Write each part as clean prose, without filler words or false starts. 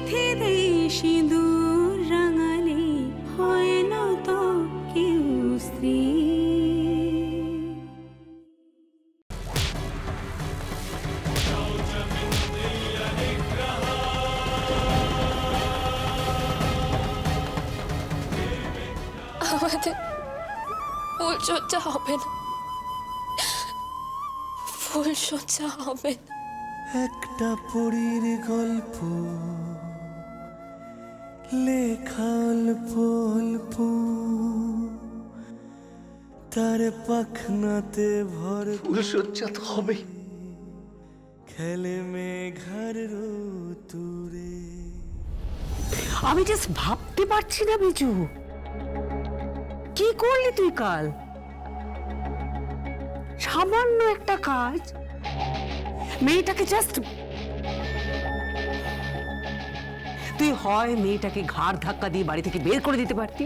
বেঁধে দেই সিঁদুর রাঙালে হয় না তো কেউ স্ত্রী। আমাদের ফুলসজ্জা হবে না, ফুলসজ্জা হবে না। একটা পরীর গল্প লেখা অল্প অল্প, তার পাখনাতে ভর ফুলসজ্জা তো হবেই, খেলে মেঘার রোতুরে। আমি জাস্ট ভাবতে পারছি না বিজু, কি করলি তুই কাল? সামান্য একটা কাজ, মেয়েটাকে জাস্ট তুই হয় মেয়েটাকে ঘাড় ধাক্কা দিয়ে বাড়ি থেকে বের করে দিতে পারতি,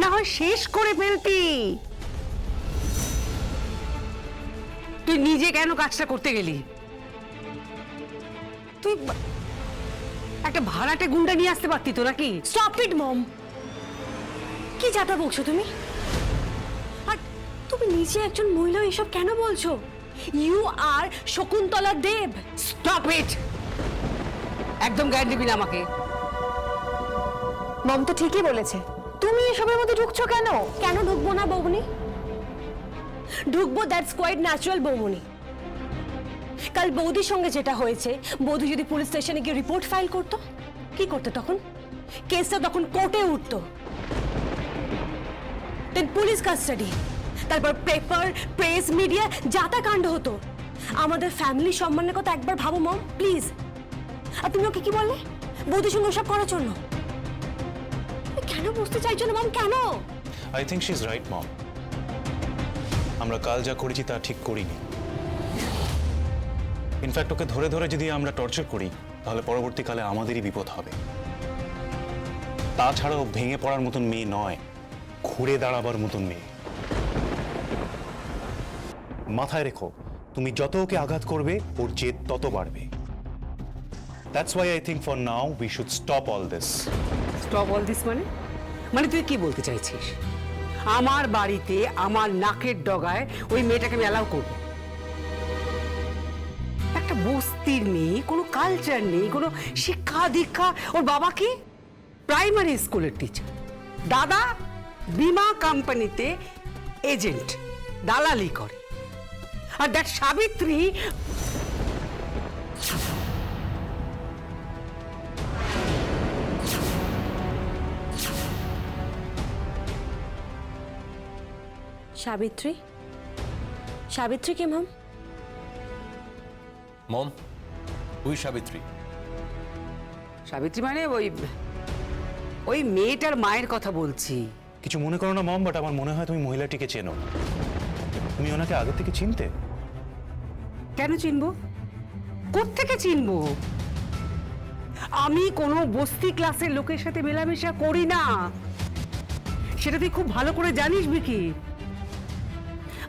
না হয় শেষ করে ফেলতি। তুই নিজে কেন কাজটা করতে গেলি? তুই একটা ভাড়াটে গুন্ডা নিয়ে আসতে পারতি তো নাকি? স্টপ ইট মম, কি যাতা বলছো তুমি? আর তুমি নিজে একজন মহিলা এসব কেন বলছো? You are Shakuntala Devi. Stop it, একদম গাইড দিবি না আমাকে। মম তো ঠিকই বলেছে, তুমি এসবের মধ্যে ঢুকছো কেন? কেন ঢুকবো না বৌমনি? ঢুকবো, দ্যাটস কোয়াইট ন্যাচারাল বৌমনি। কাল বৌদির সঙ্গে যেটা হয়েছে, বৌদি যদি পুলিশ স্টেশনে গিয়ে রিপোর্ট ফাইল করতো, কি করতে তখন? কেসটা তখন কোর্টে উঠতো, দেন পুলিশ কাস্টাডি, তারপর পেপার, প্রেস, মিডিয়া, যাতা কাণ্ড হতো। আমাদের ফ্যামিলি সম্মানের কথা একবার ভাবো মম, প্লিজ। আর তুমি ওকে কি বললে বৌদির সঙ্গে ওসব করার জন্য? কেন বুঝতে চাইছো না মম, কেন? I think she is right mom. আমরা কাল যা করেছি তা ঠিক করিনি। ইনফ্যাক্ট ওকে ধরে ধরে যদি আমরা টর্চার করি, তাহলে পরবর্তীকালে আমাদেরই বিপদ হবে। তাছাড়াও ভেঙে পড়ার মতন মেয়ে নয়, ঘুরে দাঁড়াবার মতন মেয়ে। মাথায় রেখো, তুমি যত ওকে আঘাত করবে, ওর জেদ তত বাড়বে। That's why I think for now we should stop all this. Stop all this মানে? মানে তুই কি বলতে চাইছিস? আমার বাড়িতে আমার নাকের ডগায় ওই মেয়েটাকে আমি অ্যালাউ করবো? একটা বস্তির মেয়ে, কোনো কালচার নেই, কোনো শিক্ষা দীক্ষা। ওর বাবা কি প্রাইমারি স্কুলের টিচার, দাদা বীমা কোম্পানিতে এজেন্ট, দালালি করে। আর দ্যাট সাবিত্রী সাবিত্রী? সাবিত্রী কে মম? মম, ওই সাবিত্রী। সাবিত্রী মানে ওই মেয়েটার মায়ের কথা বলছি। কিছু মনে করো না মম, বাট আমার মনে হয় তুমি মহিলাটিকে চেনো। তুমি ওনাকে আগে থেকে চিনতে? কেন চিনবো? কোত্থেকে চিনবো? আমি কোনো বস্তি ক্লাসের লোকের সাথে মেলামেশা করি না, সেটা তুই খুব ভালো করে জানিস বিকি।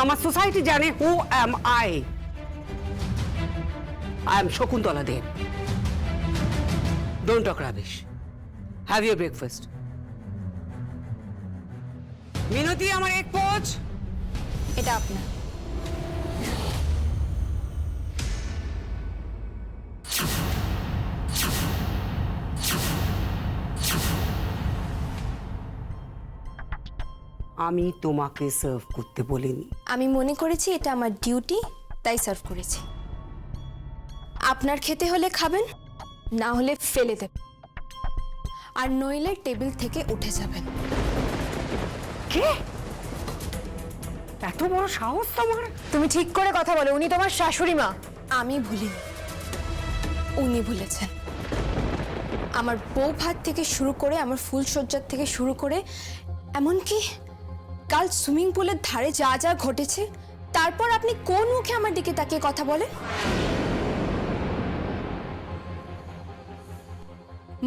আমার সোসাইটি জানে who am I am Shakuntala Dev. Don't talk rubbish. Have your breakfast. Minati, আমার এক পোচ। এটা আপনার। আমি তোমাকে সার্ভ করতে বলিনি। আমি মনে করেছি এটা আমার ডিউটি, তাই সার্ভ করেছি। আপনার খেতে হলে খাবেন, না হলে ফেলে দেবেন, আর নইলে টেবিল থেকে উঠে যাবেন। কে? এত বড় সাহস তোমার? তুমি ঠিক করে কথা বলো, উনি তোমার শাশুড়ি মা। আমি ভুলিনি, উনি ভুলেছেন। আমার বউ ভাত থেকে শুরু করে, আমার ফুলসজ্জার থেকে শুরু করে, এমনকি কাল সুইমিং পুলের ধারে যা যা ঘটেছে, তারপর আপনি কোন মুখে আমার দিকে তাকিয়ে কথা বলেন?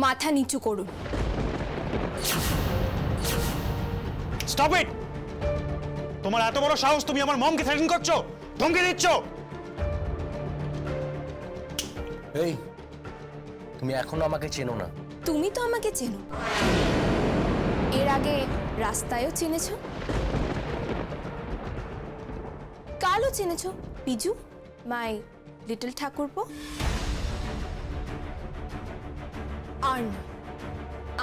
মাথা নিচু করুন। Stop it! তোমার এত বড় সাহস, তুমি আমার মমকে থ্রেটেন করছো, ধমকি দিচ্ছ। এই, তুমি এখনো আমাকে চেনো না। তুমি তো আমাকে চেনো, এর আগে রাস্তায়ও চিনেছো, কালও চিনেছো, পিজু মাই লিটল ঠাকুরপো। আর না,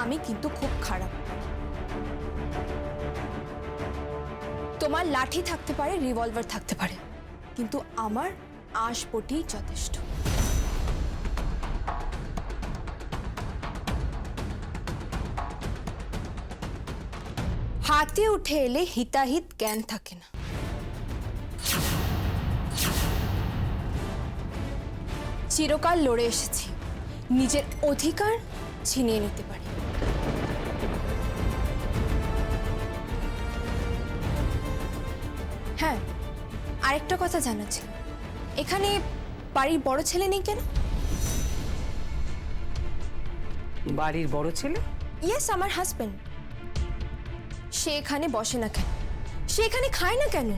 আমি কিন্তু খুব খারাপ। তোমার লাঠি থাকতে পারে, রিভলভার থাকতে পারে, কিন্তু আমার আঁশবটি যথেষ্ট। হাতে উঠে এলে হিতাহিত জ্ঞান থাকে না। চিরকাল লড়ে এসেছি, নিজের অধিকার ছিনিয়ে নিতে পারি। হ্যাঁ, আরেকটা কথা জানা ছিল, এখানে বাড়ির বড় ছেলে নেই কেন? বাড়ির বড় ছেলে? ইয়েস, আমার হাজবেন্ড। সে এখানে বসে না কেন? সে এখানে খায় না কেন?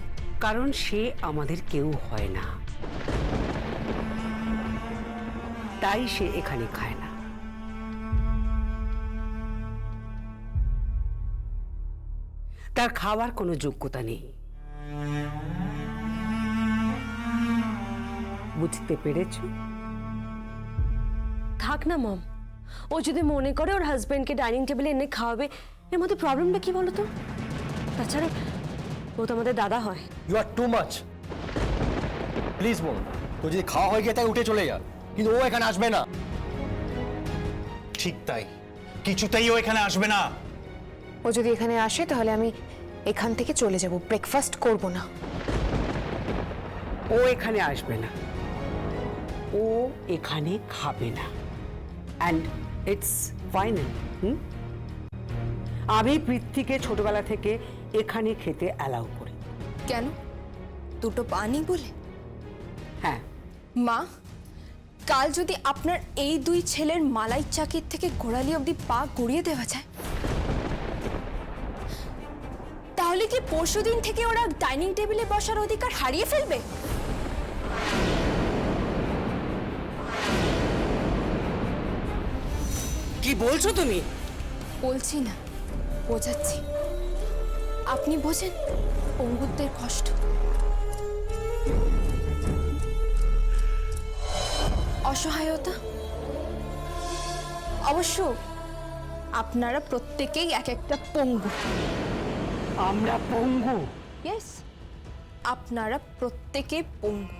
কারণ সে আমাদের কেউ হয় না, তাই সে এখানে খায় না। তার খাওয়ার কোনো যোগ্যতা নেই। বুঝতে পেরেছো? থাক না মম, ও যদি মনে করে ওর হাজবেন্ডকে ডাইনিং টেবিলে এনে খাওয়াবে, এর মধ্যে প্রবলেমটা কি বলো তো? তাছাড়া ও তো আমাদের দাদা হয়। You are too much. Please বোন, তো যদি খাওয়া হয়ে গিয়ে তাই উঠে চলে যা, কিন্তু ও এখানে আসবে না। ঠিক তাই, কিছুতেই ও এখানে আসবে না। ও যদি এখানে আসে তাহলে আমি এখান থেকে চলে যাব, ব্রেকফাস্ট করব না। ও এখানে আসবে না, ও এখানে খাবে না, অ্যান্ড ইটস ফাইনাল। আমি পৃথ্বীকে ছোটবেলা থেকে এখানে খেতে অ্যালাউ করি। কেন? দুটো পানি বলে? হ্যাঁ। মা, কাল যদি আপনার এই দুই ছেলের মালাই চাকির থেকে গোড়ালি অবধি পা গড়িয়ে দেওয়া যায়, তাহলে কি পরশুদিন থেকে ওরা ডাইনিং টেবিলে বসার অধিকার হারিয়ে ফেলবে? কি বলছো তুমি? বলছি না, বোঝাচ্ছি। আপনি বোঝেন পঙ্গুত্বের কষ্ট। অসহায়তা। অবশ্য আপনারা প্রত্যেকেই এক একটা পঙ্গু। আমরা পঙ্গু? ইয়েস, আপনারা প্রত্যেকে পঙ্গু,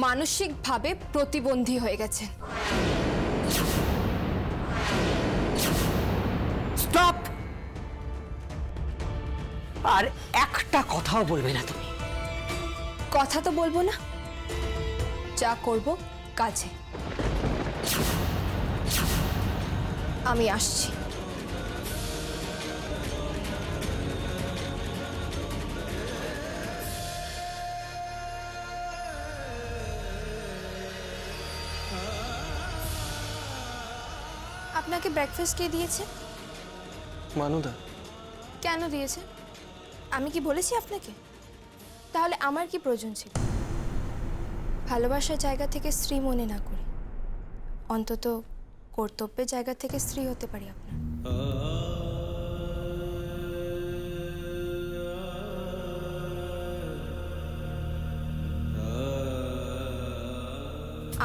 মানসিকভাবে প্রতিবন্ধী হয়ে গেছেন। স্টপ! আর একটা কথাও বলবে না তুমি। কথা তো বলবো না, যা করব কাজে। আমি আসছি। আপনাকে ব্রেকফাস্ট কে দিয়েছে? মানুদা। কেন দিয়েছে? আমি কি বলেছি আপনাকে? তাহলে আমার কি প্রয়োজন ছিল? ভালোবাসার জায়গা থেকে স্ত্রী মনে না করি, অন্তত কর্তব্যের জায়গা থেকে স্ত্রী হতে পারি আপনার।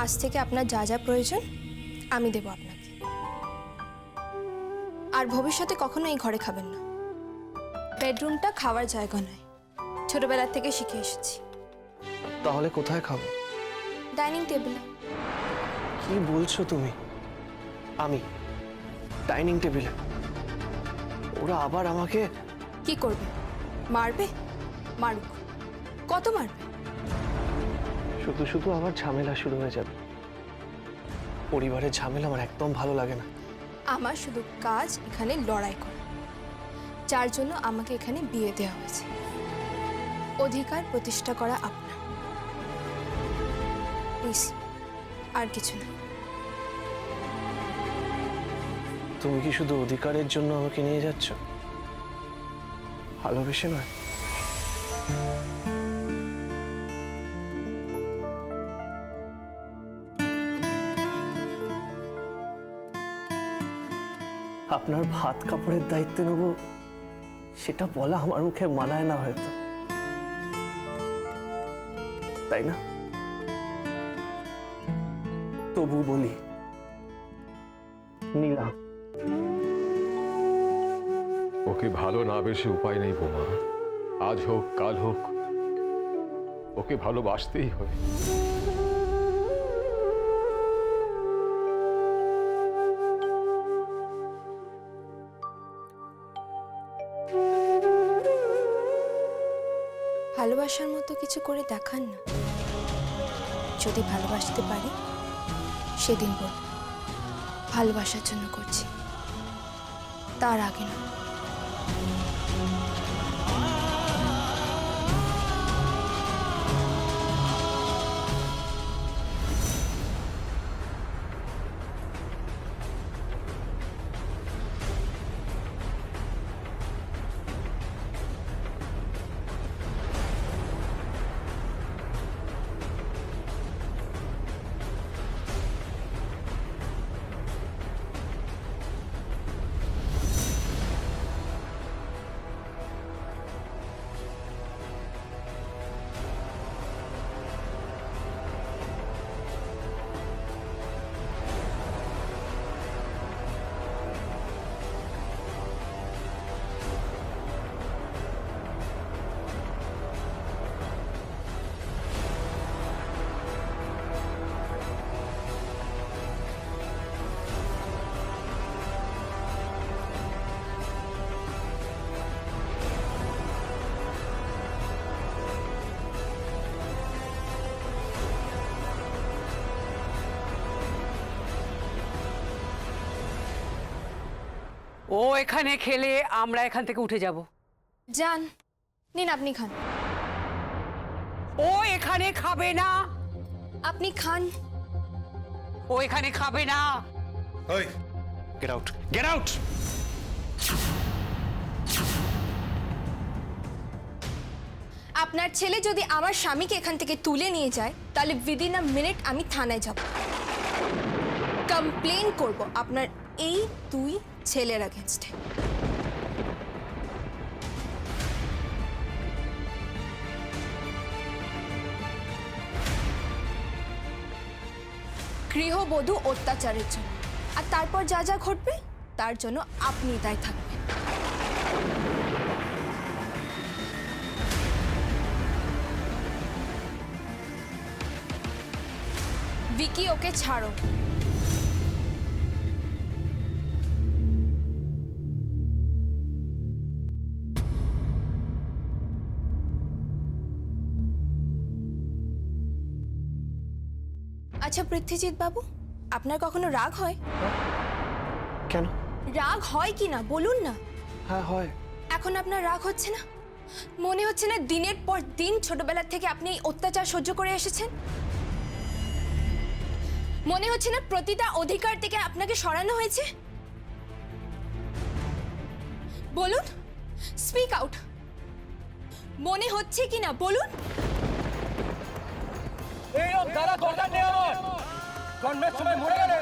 আজ থেকে আপনার যা যা প্রয়োজন আমি দেব আপনাকে। আর ভবিষ্যতে কখনো এই ঘরে খাবেন না। বেডরুমটা খাওয়ার জায়গা নয়, ছোটবেলা থেকে শিখে এসেছি। তাহলে কোথায় খাবো? ডাইনিং টেবিলে। কি বলছো তুমি? আমি ডাইনিং টেবিলে? ওরা আবার আমাকে কি করবে? মারবে? মারুক, কত মারবে? শুধু শুধু আবার ঝামেলা শুরু হয়ে যাবে। পরিবারের ঝামেলা আমার একদম ভালো লাগে না। আমার শুধু কাজ এখানে লড়াই করা, যার জন্য আমাকে এখানে বিয়ে দেওয়া হয়েছে। অধিকার প্রতিষ্ঠা করা আপনার, প্লিজ, আর কিছু না। তুমি কি শুধু অধিকারের জন্য আমাকে নিয়ে যাচ্ছ, ভালোবেসে নয়? আপনার ভাত কাপড়ের দায়িত্ব নেব সেটা বলা আমার মুখে মানায় না হয়তো, তাই না? তবু বলি, নিলাম। ওকে ভালো না বেশি উপায় নেই বোমা। আজ হোক কাল হোক ওকে ভালোবাসতেই হয়। ভালোবাসার মতো কিছু করে দেখান না। যদি ভালোবাসতে পারি সেদিন বল ভালোবাসার জন্য করছি, তার আগে না। ও এখানে খেলে আমরা এখান থেকে উঠে যাব। যান, নিন আপনি খান। ও এখানে খাবে না। আপনি খান। ও এখানে খাবে না। ওই গেট আউট, গেট আউট। আপনার ছেলে যদি আমার স্বামীকে এখান থেকে তুলে নিয়ে যায় তাহলে উইদিন আ মিনিট আমি থানায় যাব, কমপ্লেন করব আপনার এই দুই ছেলের এগেনস্টে। গৃহবধূ অত্যাচারের জন্য, আর তারপর যা যা ঘটবে তার জন্য আপনি দায়ী থাকবেন। ভিকি, ওকে ছাড়ো। আচ্ছা পৃথ্বীজিৎ বাবু, আপনার কখনো রাগ হয়? কেন? রাগ হয় কি না বলুন না। হ্যাঁ হয়। এখন আপনার রাগ হচ্ছে না? মনে হচ্ছে না দিনের পর দিন ছোটবেলা থেকে আপনি এই অত্যাচার সহ্য করে এসেছেন? মনে হচ্ছে না প্রতিটা অধিকার থেকে আপনাকে সরানো হয়েছে? বলুন, স্পিক আউট। মনে হচ্ছে কি না বলুন? এইরকম যারা দরকার নেই আমার জন্মের সময় মরে গেলে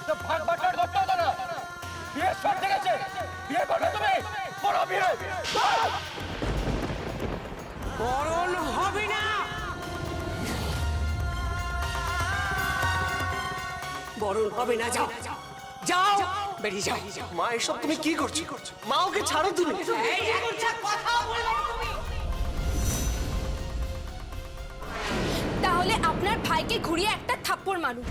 তো ভাগ বাটার দরকার হতো না। বিয়ে সব ঠিক আছে, বিয়ে করবে তুমি, করো বিয়ে। বরণ হবে না। বরণ হবে না, যাও যাও, বেরিয়ে যাও। মা এসব তুমি কি করছো? মা ওকে ছাড়ো তুমি। তাহলে আপনার ভাইকে ঘুরিয়ে একটা থাপ্পড় মারুন।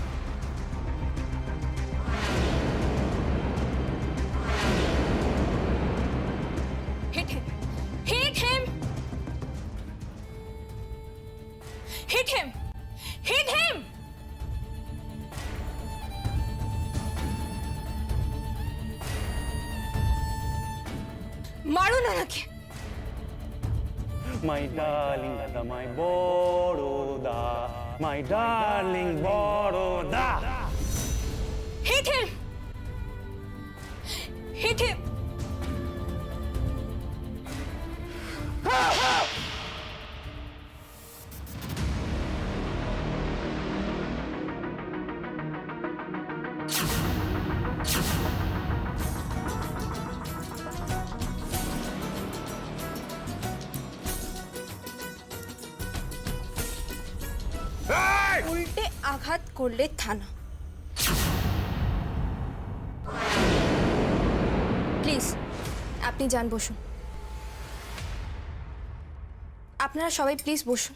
Hit him! Hit him! Hit him! Hit him! মারুন ওনাকে। My darling Dada, my Boroda, my darling Boroda. Hit him! Hit him! করলে থানা। প্লিজ আপনি যান, বসুন। আপনারা সবাই প্লিজ বসুন।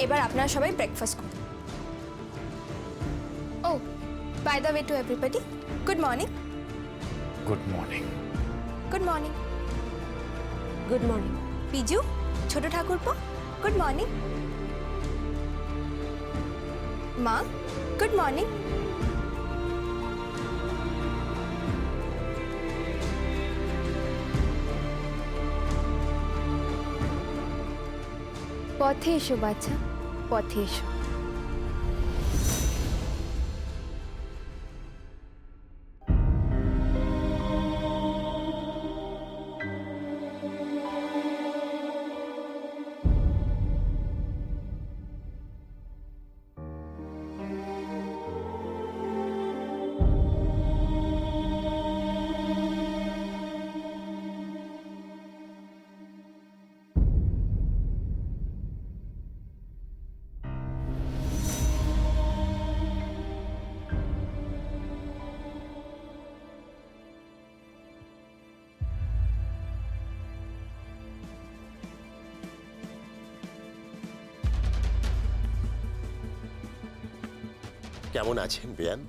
এবার আপনারা সবাই ব্রেকফাস্ট করুন। Oh by the way to everybody, good morning. Good morning. Good morning good morning. Piju, ছোট ঠাকুরপো, গুড মর্নিং। মা, গুড মর্নিং। পথে এসো বাচ্চা, পথে এসো। কেমন আছেন বেয়ান?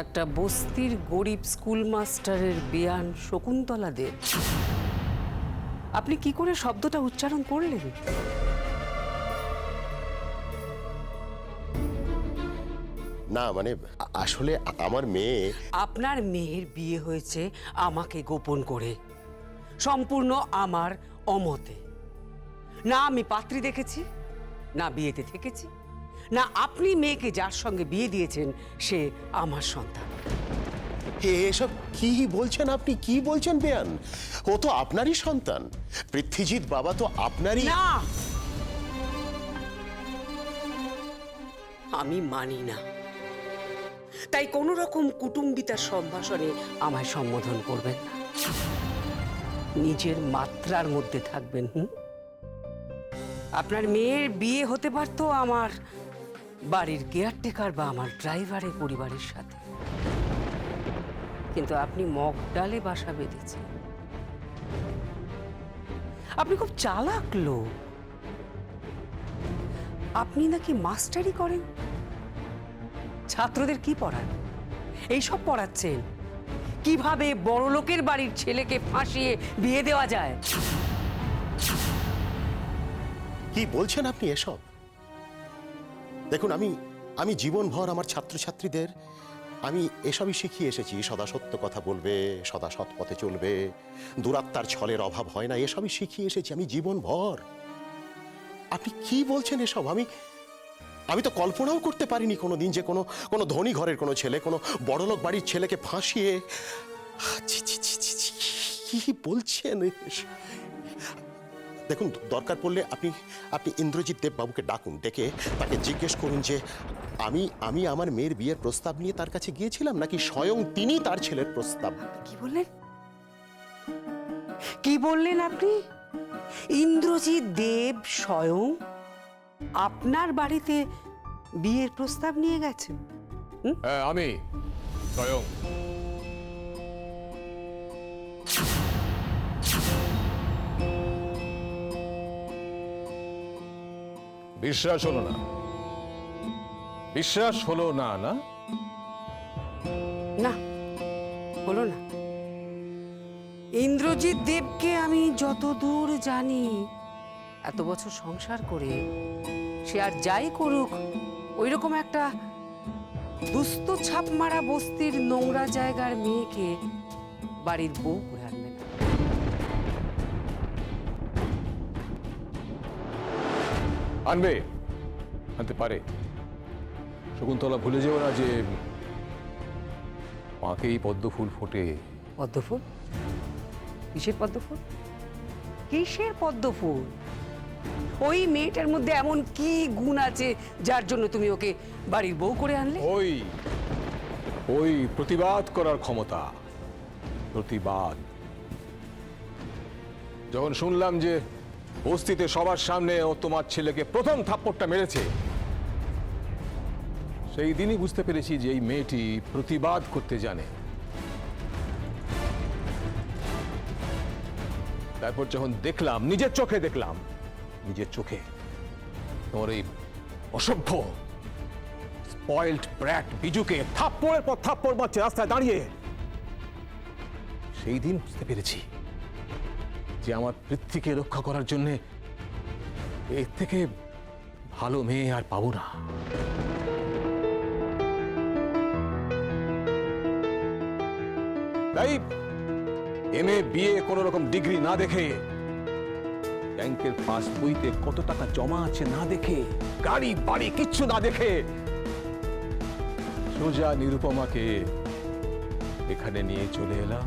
একটা বস্তির গরিব স্কুল মাস্টারের বেয়ান শকুন্তলা দেব, আপনি কি করে শব্দটা উচ্চারণ করলেন? না মানে আসলে আমার মেয়ে। আপনার মেয়ের বিয়ে হয়েছে আমাকে গোপন করে, সম্পূর্ণ আমার অমতে। না আমি পাত্রী দেখেছি, না বিয়েতে থেকেছি, না আপনি মেয়েকে যার সঙ্গে বিয়ে দিয়েছেন সে আমার সন্তান। এসব কি বলছেন আপনি? কি বলছেন বেয়ান? ও তো আপনারই সন্তান। পৃথ্বীজিৎ বাবা তো আপনারই। না, আমি মানি না। তাই কোন রকম কুটুম্বিতার সম্ভাষণে আমায় সম্বোধন করবেন না। নিজের মাত্রার মধ্যে থাকবেন। আপনার মেয়ের বিয়ে হতে পারতো আমার বাড়ির কেয়ারটেকার বা আমার ড্রাইভারের পরিবারের সাথে, কিন্তু আপনি মগডালে বাসা বেঁধেছেন। আপনি খুব চালাক লোক। আপনি নাকি মাস্টারি করেন, ছাত্রদের কি পড়ান? এইসব পড়াচ্ছেন কিভাবে বড় লোকের বাড়ির ছেলেকে ফাঁসিয়ে বিয়ে দেওয়া যায়। কি বলছেন আপনি এসব? দেখুন, আমি জীবনভর আমার ছাত্রছাত্রীদের আমি এসবই শিখিয়ে এসেছি। সদা সত্য কথা বলবে, সদা সৎ পথে চলবে, দুরাত্মার ছলের অভাব হয় না, এসবই শিখিয়ে এসেছি আমি জীবনভর। আপনি কি বলছেন এসব? আমি তো কল্পনাও করতে পারিনি কোনোদিন যে কোনো ধনী ঘরের কোনো ছেলে কোনো বড়লোক বাড়ির ছেলেকে ফাঁসিয়ে। কি বলছেন? দেখুন, দরকার পড়লে আপনি ইন্দ্রজিৎ দেব বাবুকে ডাকুন, ডেকে তাকে জিজ্ঞেস করুন যে আমি আমার মেয়ের বিয়ের প্রস্তাব নিয়ে তার কাছে গিয়েছিলাম নাকি স্বয়ং তিনি তার ছেলের প্রস্তাব। কি বললেন? কি বললেন আপনি? ইন্দ্রজিৎ দেব স্বয়ং আপনার বাড়িতে বিয়ের প্রস্তাব নিয়ে গেছেন? হ্যাঁ, আমি স্বয়ং। বিশ্বাস হলো না? বিশ্বাস হলো না? না না, হলো না। ইন্দ্রজিৎ দেবকে আমি যতদূর জানি, এত বছর সংসার করে সে আর যাই করুক, ওইরকম একটা দুস্থ ছাপ মারা বস্তির নোংরা জায়গার মেয়েকে বাড়ির বউ করে আনবে না। আনতে পারে। শকুন্তলা, ভুলে যেও না যে মাকেই পদ্ম ফুল ফোটে। পদ্মফুল? কিসের পদ্মফুল? কিসের পদ্ম ফুল? ওই মেয়েটার মধ্যে এমন কি গুণ আছে যার জন্য তুমি ওকে বাড়ির বউ করে আনলে? ওই প্রতিবাদ করার ক্ষমতা। প্রতিবাদ। যখন শুনলাম যে বস্তিতে সবার সামনে ও তোমার ছেলেকে প্রথম থাপ্পড়টা মেরেছে, সেই দিনই বুঝতে পেরেছি যে এই মেয়েটি প্রতিবাদ করতে জানে। তারপর যখন দেখলাম, নিজের চোখে দেখলাম, নিজের চোখে তোমার এই অসভ্য স্পয়েলড ব্র্যাট বিজুকে থাপ্পড়ের পর থাপ্পড় মারছে রাস্তায় দাঁড়িয়ে, সেই দিন বুঝতে পেরেছি যে আমার পৃথ্বীকে রক্ষা করার জন্য এর থেকে ভালো মেয়ে আর পাবো না। তাই এমএ বিএ কোন রকম ডিগ্রি না দেখে, ব্যাংকের পাস বইতে কত টাকা জমা আছে না দেখে, গাড়ি বাড়ি কিচ্ছু না দেখে সোজা নিরুপমাকে এখানে নিয়ে চলে এলাম।